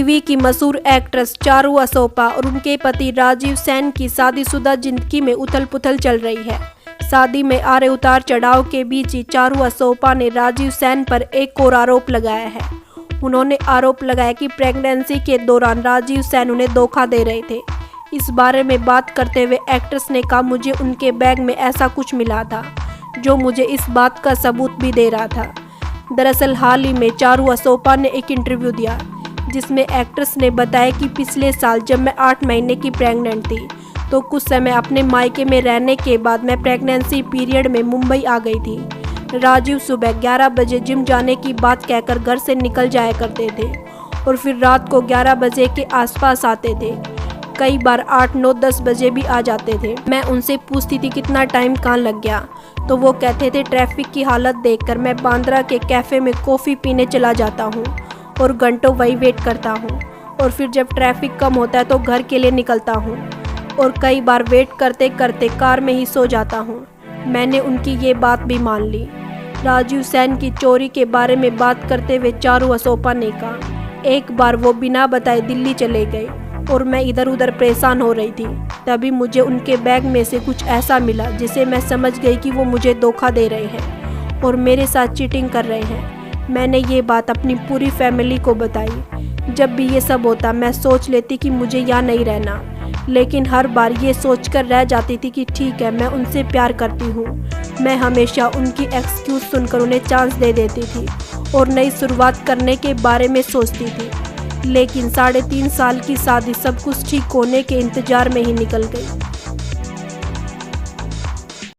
TV की मशहूर actress Charu Asopa और उनके पति राजीव सेन की शादीशुदा जिंदगी में उथल पुथल चल रही है। शादी में आ रहे उतार चढ़ाव के बीच ही चारू असोपा ने राजीव सेन पर एक और आरोप लगाया है। उन्होंने आरोप लगाया कि प्रेगनेंसी के दौरान राजीव सेन उन्हें धोखा दे रहे थे। इस बारे में बात करते हुए एक्ट्रेस ने कहा, मुझे उनके बैग में ऐसा कुछ मिला था जो मुझे इस बात का सबूत भी दे रहा था। दरअसल हाल ही में चारू असोपा ने एक इंटरव्यू दिया जिसमें एक्ट्रेस ने बताया कि पिछले साल जब मैं 8 महीने की प्रेग्नेंट थी तो कुछ समय अपने मायके में रहने के बाद मैं प्रेगनेंसी पीरियड में मुंबई आ गई थी। राजीव सुबह 11 बजे जिम जाने की बात कहकर घर से निकल जाया करते थे और फिर रात को 11 बजे के आसपास आते थे। कई बार 8, 9, 10 बजे भी आ जाते थे। मैं उनसे पूछती थी कितना टाइम कहाँ लग गया, तो वो कहते थे ट्रैफिक की हालत देखकर मैं बांद्रा के कैफ़े में कॉफ़ी पीने चला जाता हूँ और घंटों वही वेट करता हूँ और फिर जब ट्रैफिक कम होता है तो घर के लिए निकलता हूँ और कई बार वेट करते करते कार में ही सो जाता हूँ। मैंने उनकी ये बात भी मान ली। राजीव सेन की चोरी के बारे में बात करते हुए चारू असोपा ने कहा, एक बार वो बिना बताए दिल्ली चले गए और मैं इधर उधर परेशान हो रही थी। तभी मुझे उनके बैग में से कुछ ऐसा मिला जिसे मैं समझ गई कि वो मुझे धोखा दे रहे हैं और मेरे साथ चीटिंग कर रहे हैं। मैंने ये बात अपनी पूरी फैमिली को बताई। जब भी ये सब होता मैं सोच लेती कि मुझे यहाँ नहीं रहना, लेकिन हर बार ये सोचकर रह जाती थी कि ठीक है, मैं उनसे प्यार करती हूँ। मैं हमेशा उनकी एक्सक्यूज़ सुनकर उन्हें चांस दे देती थी और नई शुरुआत करने के बारे में सोचती थी। लेकिन 3.5 साल की शादी सब कुछ ठीक होने के इंतज़ार में ही निकल गई।